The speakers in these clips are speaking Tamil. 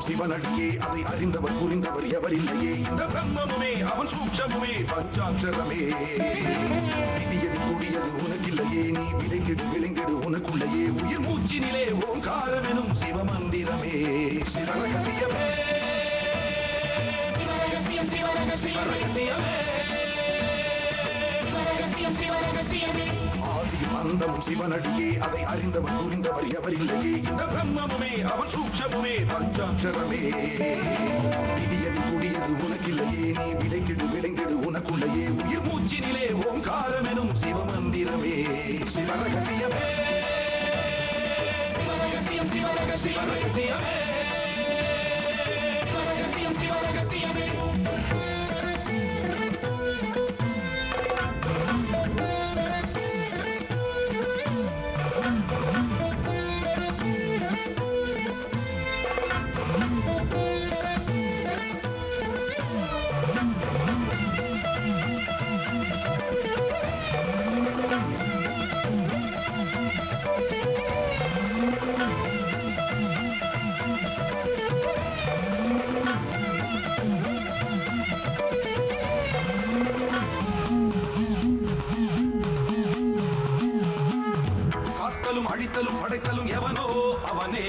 சிவனடியே அதை அறிந்தவர் புரிந்தவர் எவரில்லையே இந்த பிரம்மமுமே அவன் சூக்ஷமுமே பஞ்சாட்சரமே விதியது கூடியது உனக்கில்லையே நீ விதைத்திடு விளைந்திடு உனக்குள்ளையே உயிர் மூச்சினிலே ஓங்காரமெனும் சிவமந்திரமே சிவரகசியமே ஆதியும் அந்தமும் சிவனடியே அதை அறிந்தவர் புரிந்தவர் எவரில்லையே இந்த பிரம்மமுமே அவன் சூக்ஷமுமே பஞ்சாட்சரமே விதியது கூடியது உனக்கில்லையே நீ விதைத்திடு விளைந்திடு உனக்குள்ளையே உயிர் மூச்சினிலே ஓங்காரமெனும் சிவமந்திரமே சிவரகசியமே சிவரகசியமே அழித்தலும் படைத்தலும் எவனோ அவனே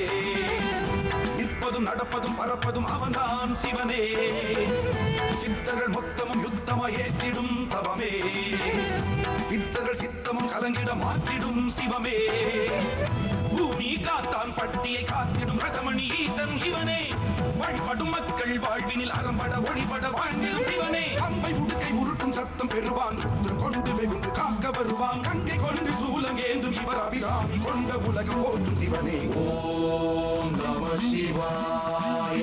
நிற்பதும் நடப்பதும் பறப்பதும் அவன்தான் சிவனே சித்தர்கள் மொத்தமும் யுத்தமாய் ஏற்றிடும் தவமே வித்தர்கள் சித்தமும் கலங்கிட மாற்றிடும் சிவமே பூமி காத்தான் பட்டியை காத்திடும் ரசமணி ஈசன் இவனே வழிபடும் மக்கள் வாழ்வினில் அறம்பட ஒளிபட வாழ்ந்திடும் சிவனே அம்பை உடுக்கை உருட்டும் சத்தம் பெறுவான் கொண்டு வெகுண்டு காக்க வருவான் கங்கை கொண்டு சூலங்கேந்தும் இவர் அபிராமி கொண்ட உலகம் போற்றும் சிவனே ஓம் நம சிவாய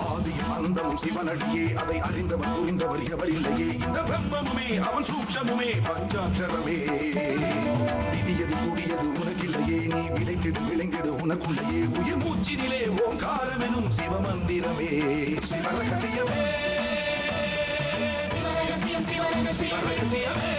ஆதியும் அந்தமும் சிவனடியே அதை அறிந்தவர் புரிந்தவர் எவரில்லையே இந்த பிரம்மமுமே அவன் சூக்ஷமுமே பஞ்சாட்சரமே விதியது கூடியது உனக்கில்லையே நீ விதைத்திடு விளைந்திடு உனக்குள்ளையே உயிர் மூச்சினிலே ஓங்காரமெனும் சிவமந்திரமே சிவரகசியமே சிவரகசியமே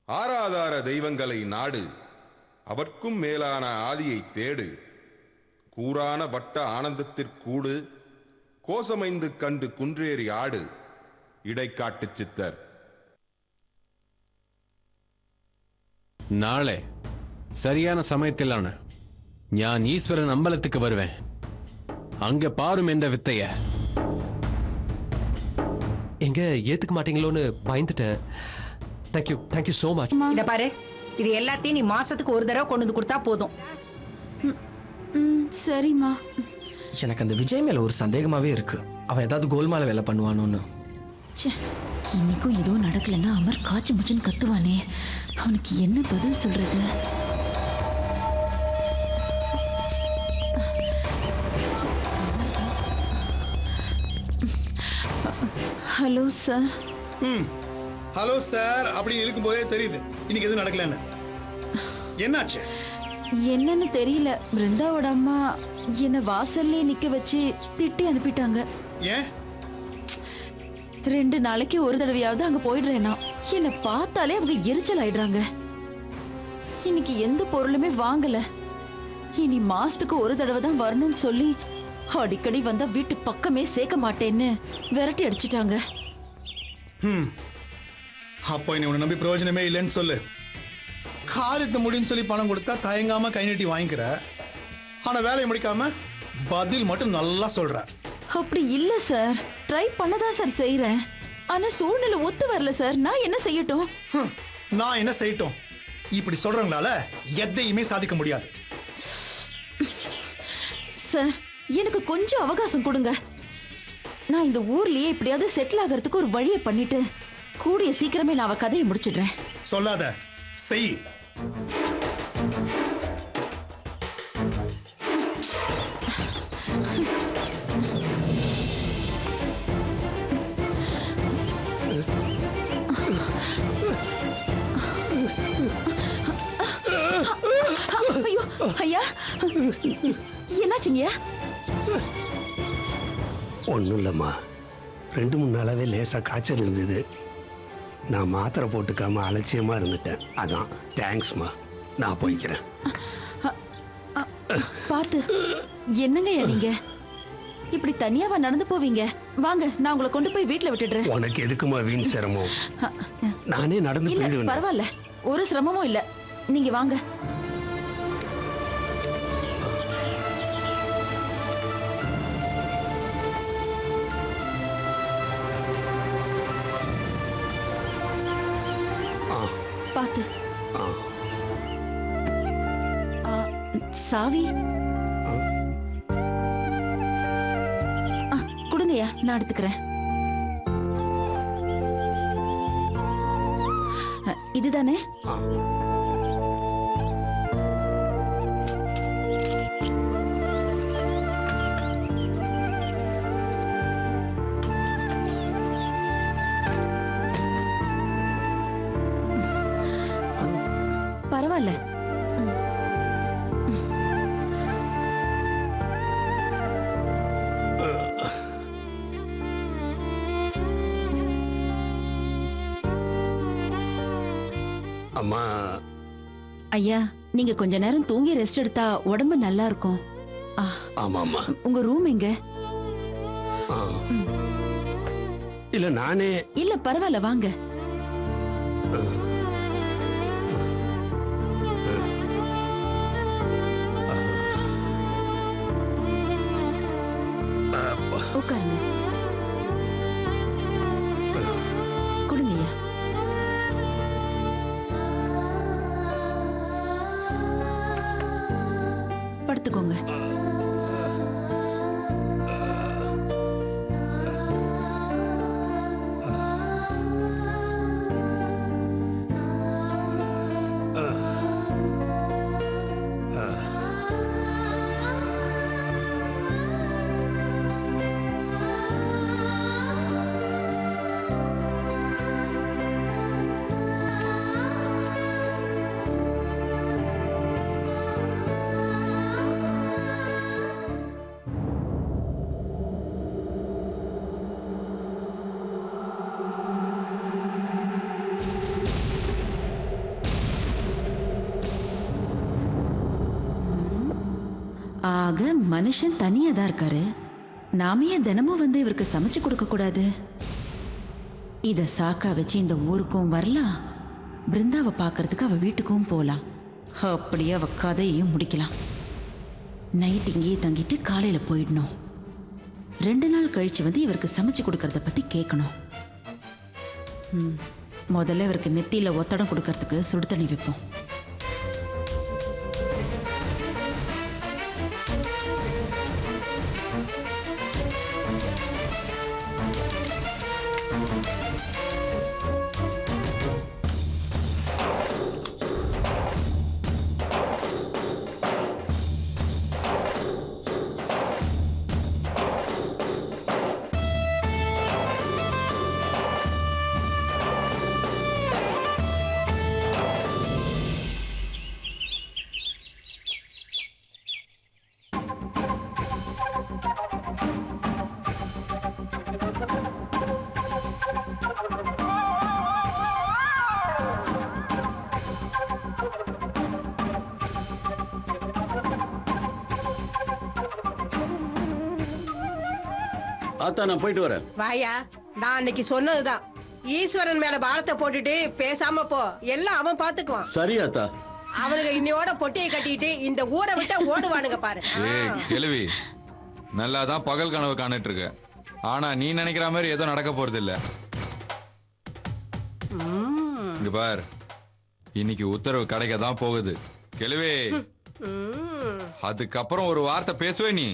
ஆராதார தெய்வங்களை நாடு அவர்க்கும் மேலான ஆதியை தேடு கூறான வட்ட ஆனந்தத்திற்கூடு கோசமைந்து கண்டு குன்றேறி ஆடு இடைக்காட்டு சித்தர். നാളെ சரியான சமயத்திலான ഞാൻ ഈശ്വരൻ അമ്പലத்துக்கு வருவேன். அங்க பாரும் என்ற வித்தைய. எங்க ஏத்துக்க மாட்டீங்களோன்னு பயந்துட்டேன். Thank you so much. இத பாரு, இது எல்லாத்தையும் நீ மாசத்துக்கு ஒரு தடவை கொண்டு வந்து கொடுத்தா போதும். சரிம்மா. எனக்கு அந்த விஜய் மேல ஒரு சந்தேகமாவே இருக்கு. அவன் ஏதாவது கோல்மால வேலை பண்ணுவானோன்னு. இன்னைக்கும் ஏதோ நடக்கலன்னா அமர் காய்ச்சி முச்சுன்னு கத்துவானே, அவனுக்கு என்ன பதில் சொல்றது? Hello sir. ஹலோ சார் அப்படின்னு இருக்கும்போதே தெரியுது இன்னைக்கு எதுவும் நடக்கலன்னு. என்னாச்சு? என்னன்னு தெரியல. பிருந்தாவோட அம்மா என்ன வாசல்லே நிக்க வச்சு திட்டி அனுப்பிட்டாங்க. ஏன்? 2 நாளைக்கு ஒரு தடவையாவது அங்க போயிடுறேன்னா என்ன பார்த்தாலே அவங்க எரிச்சல் ஆயிடுறாங்க. இன்னைக்கு எந்த பொருளுமே வாங்கல. இனி மாசத்துக்கு ஒரு தடவை தான் வரணும்னு சொல்லி அடிக்கடி வந்தா வீட்டு பக்கமே சேர்க்க மாட்டேன்னு விரட்டி அடிச்சிட்டாங்க. அப்போ என்னை உன்னை நம்பி பிரயோஜனமே இல்லைன்னு சொல்லு. காரியத்தை முடின்னு சொல்லி பணம் கொடுத்தா தயங்காம கை நீட்டி வாங்கிக்கிற. ஆனா வேலையை முடிக்காம பதில் மட்டும் நல்லா சொல்ற. அப்படி இல்ல சார், ட்ரை பண்ணதான் சார் செய்யறேன். ஆனா சூழ்நிலை ஒத்து வரல சார். நான் என்ன செய்யட்டும்? நான் என்ன செய்யட்டும்? இப்படி சொல்றவங்களால எதையுமே சாதிக்க முடியாது. சார், எனக்கு கொஞ்சம் அவகாசம் கொடுங்க. நான் இந்த ஊர்லயே எப்படியாவது செட்டில் ஆகிறதுக்கு ஒரு வழியை பண்ணிட்டு கூடிய சீக்கிரமே நான் அவ கதையை முடிச்சிடுறேன். சொல்லாத, செய். ஐயோ, ஐயா என்னாச்சுங்கய்யா? ஒன்றும் இல்லைம்மா, 2-3 நாளாவே லேசாக காய்ச்சல் இருந்தது. நான் மாத்திரை போட்டுக்காம அலட்சியமாக இருந்துட்டேன். அதான். தேங்க்ஸ்மா, நான் போய்க்கிறேன். பார்த்து. என்னங்கய்யா நீங்க இப்படி தனியாவா நடந்து போவீங்க? வாங்க, நான் உங்களை கொண்டு போய் வீட்டுல விட்டுடுறேன். உனக்கு எதுக்குமா வீண் சிரமம்? நானே நடந்து இல்ல போயிடுவேன். பரவாயில்ல, ஒரு சிரமமும் இல்ல. நீங்க வாங்க. பாத்து. சாவி கொடுங்கய்யா, நான் எடுத்துக்கிறேன். இதுதானே? பரவாயில்ல. அம்மா, ஐயா, நீங்க கொஞ்ச நேரம் தூங்கி ரெஸ்ட் எடுத்தா உடம்பு நல்லா இருக்கும். ஆமாம்மா. உங்க ரூம் எங்க? இல்லை நானே. இல்ல பரவாயில்ல, வாங்க. உட்காருங்க. கொடுங்கய்யா. படுத்துக்கோங்க. ஆக மனுஷன் தனியா தான் இருக்காரு. நாம ஏன் தினமும் வந்து இவருக்கு சமைச்சு கொடுக்க கூடாது? இத சாக்கா வச்சு இந்த ஊருக்கும் வரலாம், பிருந்தாவை பார்க்கறதுக்கு அவ வீட்டுக்கும் போலாம். அப்படியே அவ கதையையும் முடிக்கலாம். நைட் இங்கேயே தங்கிட்டு காலையில போயிடணும். 2 நாள் கழிச்சு வந்து இவருக்கு சமைச்சு கொடுக்கறத பத்தி கேட்கணும். முதல்ல இவருக்கு நெத்தியில ஒத்தடம் கொடுக்கறதுக்கு சுடு தண்ணி வைப்போம். ஆத்தா, நான் போயிட்டு வரேன். வாயா, நான் அன்னைக்கு சொன்னதுதான். ஈஸ்வரன் மேல பாரத்தை போட்டுட்டு பேசாம போ, எல்லாம் அவன் பாத்துக்குவான். சரி ஆத்தா. அவனுக்கு இன்னையோட பொட்டியை கட்டிட்டு இந்த ஊரை விட்டு ஓடுவானுங்க பாரு. ஏய் கிழவி, நல்லாதான் பகல் கனவு காணிட்டு இருக்க. ஆனா நீ நினைக்கிற மாதிரி ஏதோ நடக்க போறது இல்ல. இங்க பார், இன்னைக்கு உத்தரவு கிடைக்க தான் போகுது கிழவி. அதுக்கப்புறம் ஒரு வார்த்தை பேசுவே நீ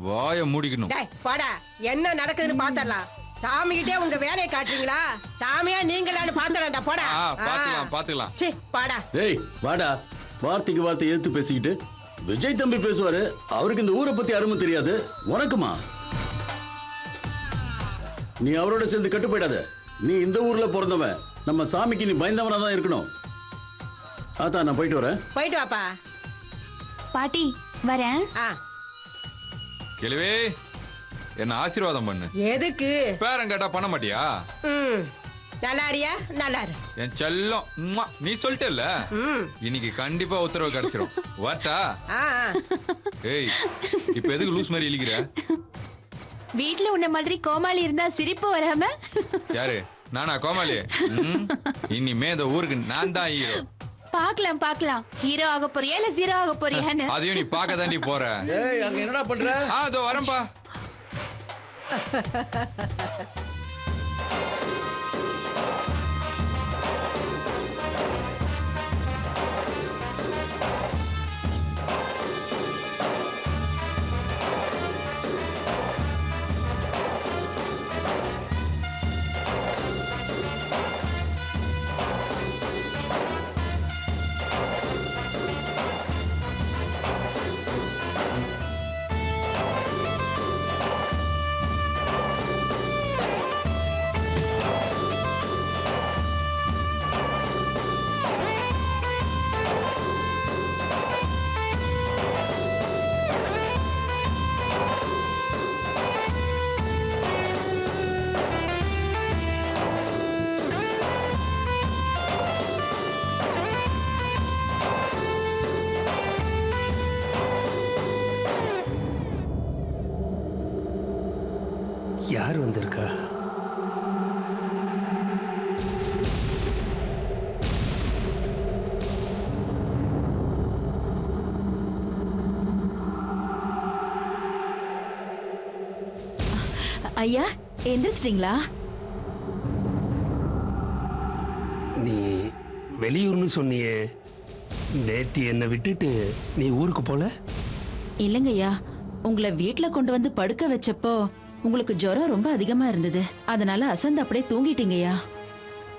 வாய மூடிக்கணும். போடா, என்ன நடக்குதுன்னு பாத்தரலாம். சாமி கிட்டே உங்க வேலையை காட்டுறீங்களா? சாமியா நீங்களான்னு பாத்தலாம்டா. போடா. பாத்துக்கலாம். சீ, பாடா. டேய் வாடா, வார்த்தைக்கு வார்த்தை எதிர்த்து பேசிக்கிட்டு. விஜய் தம்பி பேசுவாரு, அவருக்கு இந்த ஊரை பத்தி அருமை தெரியாது. உனக்குமா? நீ அவரோட சேர்ந்து கட்டு போயிடாத. நீ இந்த ஊர்ல பிறந்தவன், நம்ம சாமிக்கு நீ பயந்தவனா தான் இருக்கணும். ஆத்தா, நான் போயிட்டு வரேன். போயிட்டு வாப்பா. பாட்டி வரேன். கேளுவே என்ன ஆசீர்வாதம் பண்ணு. எதுக்கு? பேரம் கேட்டா பண்ண மாட்டியா? நல்லாரியா? நல்லாரு என் செல்லம். உம்மா, நீ சொல்லிட்டல்ல இன்னைக்கு கண்டிப்பா உத்தரவு கிடைச்சிரும். வாட்டா? ஏய் இப்ப எதுக்கு லூஸ் மாதிரி இழிக்கிற? வீட்ல உன்ன மாதிரி கோமாளி இருந்தா சிரிப்பு வராம? யாரு நானா கோமாளி? இனிமே இந்த ஊருக்கு நான் தான் ஹீரோ. பாக்கலாம் பாக்கலாம், ஹீரோ ஆக போறியா இல்ல ஜீரோ ஆக போறியான்னு. அதையும் நீ பாக்க தாண்டி போற. ஏய் அங்க என்னடா பண்ற? அதோ வரேன்பா. யார் வந்திருக்கா? ஐயா எந்திரிச்சிட்டீங்களா? நீ வெளியூர்னு சொன்னியே, நேத்தி என்னை விட்டுட்டு நீ ஊருக்கு போல? இல்லைங்கய்யா, உங்களை வீட்ல கொண்டு வந்து படுக்க வச்சப்போ உங்களுக்கு ஜுரம் ரொம்ப அதிகமா இருந்தது. அதனால அசந்து அப்படியே தூங்கிட்டீங்கய்யா.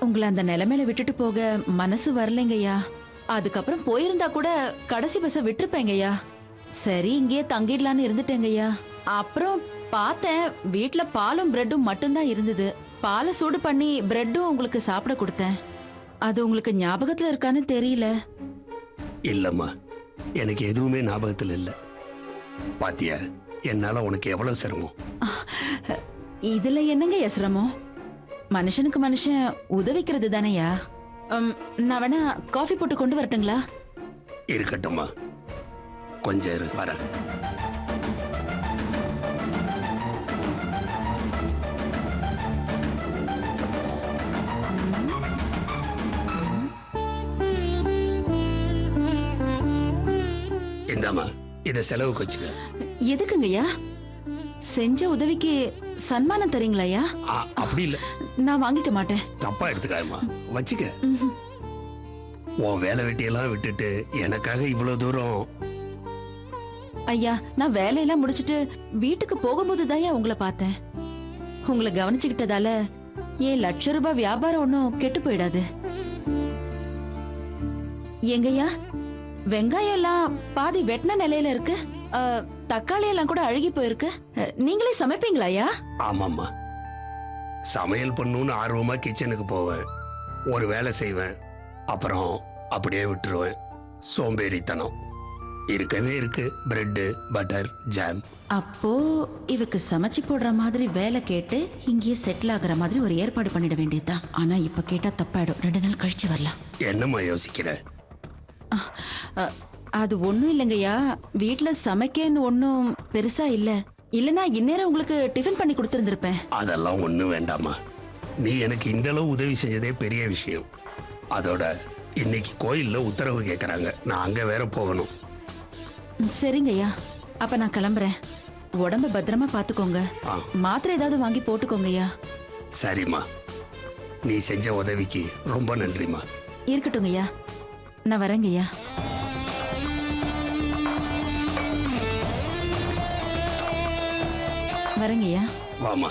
உங்களை அந்த நிலைமையில விட்டுட்டு போக மனசு வரலைங்கய்யா. அதுக்கப்புறம் போயிருந்தா கூட கடைசி பஸ்ஸை விட்டுருப்பேங்கய்யா. சரி இங்கேயே தங்கிடலான்னு இருந்துட்டேங்கய்யா. அப்புறம் பார்த்தேன் வீட்ல பாலும் பிரெட்டும் மட்டும்தான் இருந்தது. பாலை சூடு பண்ணி பிரெட்டும் உங்களுக்கு சாப்பிட கொடுத்தேன். அது உங்களுக்கு ஞாபகத்துல இருக்கான்னு தெரியல. இல்லம்மா, எனக்கு எதுவுமே ஞாபகத்தில் இல்லை. பாத்தியா என்னால உனக்கு எவ்வளவு சிரமம். இதுல என்னங்க சிரமம்? மனுஷனுக்கு மனுஷன் உதவிக்கிறது தானையா. நான் வேணா காஃபி போட்டு கொண்டு வரட்டுங்களா? இருக்கட்டும்மா, கொஞ்சம் இரு, வரேன். இந்தாம்மா, இத செலவுக்கு வச்சுக்க. எதுக்குங்கய்யா? செஞ்ச உதவிக்கு சன்மானம் தரீங்களாயா? அப்படி இல்ல, நான் வாங்கிக்க மாட்டேன். தப்பா எடுத்துக்காயம்மா, வச்சுக்க. உன் வேலை வெட்டியெல்லாம் விட்டுட்டு எனக்காக இவ்வளவு தூரம். ஐயா, நான் வேலையெல்லாம் முடிச்சிட்டு வீட்டுக்கு போகும்போது தாயா உங்களை பார்த்தேன். உங்களை கவனிச்சுக்கிட்டதால என் ₹1,00,000 வியாபாரம் ஒன்றும் கெட்டு போயிடாது. எங்கய்யா, வெங்காயம் எல்லாம் பாதி வெட்டின நிலையில இருக்கு. தக்காளி எல்லாம் கூட அழுகி போயிருக்கு. நீங்களே சமைப்பீங்களாயா? ஆமாம்மா, சமையல் பண்ணணும்னு ஆர்வமா கிச்சனுக்கு போவேன், ஒரு வேலை செய்வேன், அப்புறம் அப்படியே விட்டுருவேன். சோம்பேறித்தனம் இருக்கவே இருக்கு. Bread, butter, jam. அப்போ இவருக்கு சமைச்சு போடுற மாதிரி வேலை கேட்டு இங்கேயே செட்டில் ஆகுற மாதிரி ஒரு ஏற்பாடு பண்ணிட வேண்டியதுதான். ஆனா இப்ப கேட்டா தப்பாயிடும். 2 நாள் கழிச்சு வரலாம். என்னம்மா யோசிக்கிற? அது ஒண்ணும் இல்லைங்கய்யா, வீட்டுல சமைக்கன்னு ஒன்னும் பெருசா இல்ல. இல்லனா இந்நேரம் உங்களுக்கு டிஃபன் பண்ணி கொடுத்திருந்திருப்பேன். அதெல்லாம் ஒண்ணும் வேண்டாமா. நீ எனக்கு இந்த அளவு உதவி செஞ்சதே பெரிய விஷயம். அதோட இன்னைக்கு கோயில்ல உத்தரவு கேட்கறாங்க, நான் அங்க வேற போகணும். சரிங்கய்யா, அப்ப நான் கிளம்புறேன். உடம்ப பத்திரமா பாத்துக்கோங்க. மாத்திரை ஏதாவது வாங்கி போட்டுக்கோங்கய்யா. சரிம்மா, நீ செஞ்ச உதவிக்கு ரொம்ப நன்றிம்மா. இருக்கட்டுங்கய்யா, நான் வரேங்கய்யா. வரேங்கய்யா. வாமா.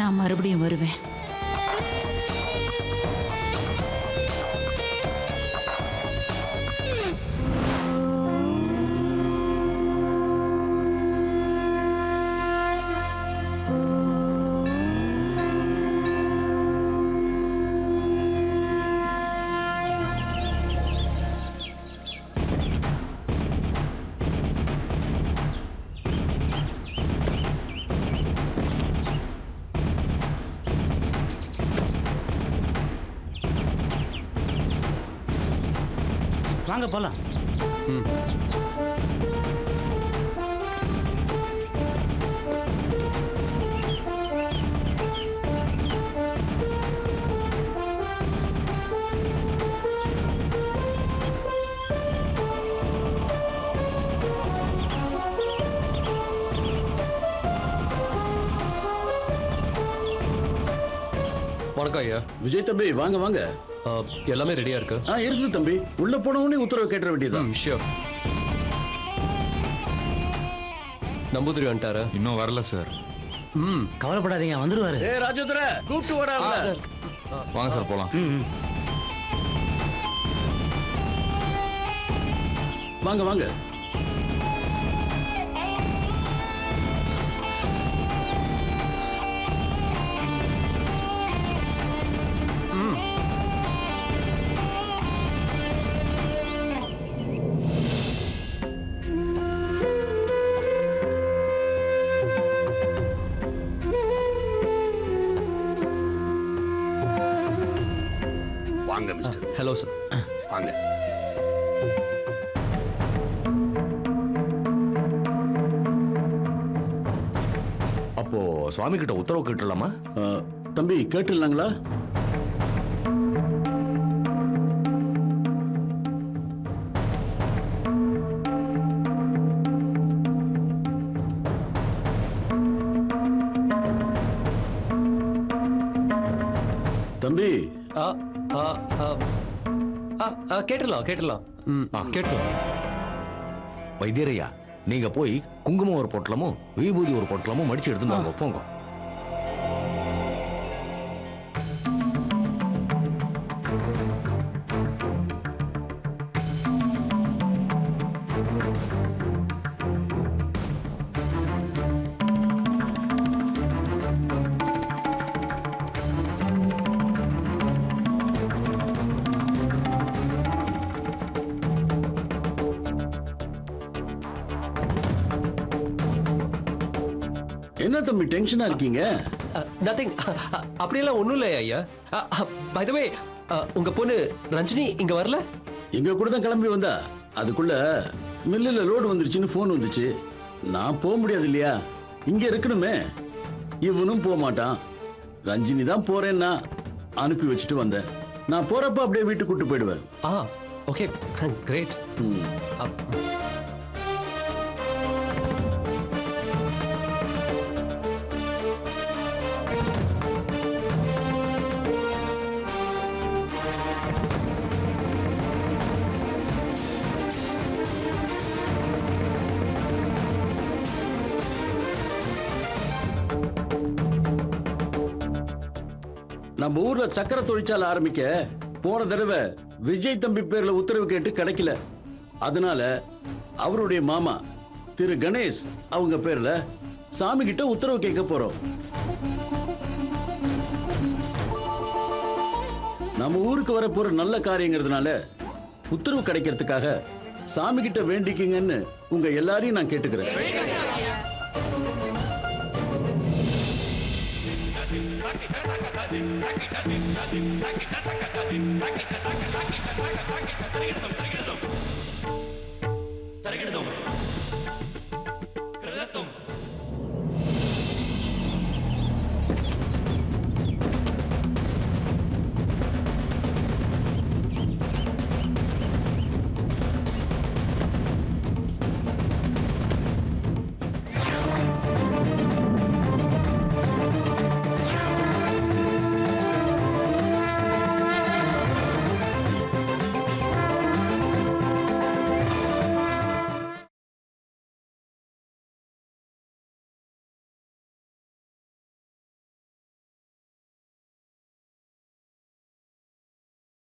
நான் மறுபடியும் வருவேன். வாங்க போலாம். வணக்கம் ஐயா. விஜய் தம்பி வாங்க வாங்க. எல்லாமே ரெடியா இருக்கு. இருக்குது தம்பி. உள்ள போனவனே உத்தரவு கேட்ட வேண்டியதான். ஷியோர். நம்பூதிரி வந்துட்டாரா? இன்னும் வரல சார். கவலைப்படாதீங்க, வந்துருவாரு. ஏ ராஜேந்திர கூப்பிட்டு வாடா. வாங்க சார் போலாம். வாங்க வாங்க. வாங்க மிஸ்டர். Hello sir. வாங்க. அப்போ சுவாமி கிட்ட உத்தரவு கேட்டுலாமா? தம்பி கேட்டுலாங்களா? தம்பி கேட்டலாம் கேட்டலாம். வைத்தியரையா, நீங்க போய் குங்குமம் ஒரு பொட்டலமும் விபூதி ஒரு பொட்டலமும் மடிச்சு எடுத்து போங்க. என்ன தம்பி டென்ஷனா இருக்கீங்க? நதிங். அப்படியெல்லாம் ஒண்ணும் இல்லையா ஐயா. பை தி வே, உங்க பொண்ணு ரஞ்சினி இங்க வரல? இங்க கூட தான் கிளம்பி வந்தா. அதுக்குள்ள மில்லுல லோடு வந்துருச்சுன்னு போன் வந்துச்சு. நான் போக முடியாது இல்லையா, இங்க இருக்கணுமே. இவனும் போக மாட்டான். ரஞ்சினி தான் போறேன்னா அனுப்பி வச்சுட்டு வந்தேன். நான் போறப்ப அப்படியே வீட்டுக்கு கூட்டு போயிடுவேன். Okay great. நம்ம ஊர்ல சக்கரை தொழிற்சாலை ஆரம்பிக்க போன தடவை விஜய் தம்பி பேர்ல உத்தரவு கேட்டு கிடைக்கல. அதனால அவருடைய மாமா திரு கணேஷ் அவங்க பேர்ல சாமி கிட்ட உத்தரவு கேட்க போறோம். நம்ம ஊருக்கு வர போற நல்ல காரியங்கிறதுனால உத்தரவு கிடைக்கிறதுக்காக சாமி கிட்ட வேண்டிக்குங்கன்னு உங்க எல்லாரையும் நான் கேட்டுக்கிறேன். தரகிடுதோம்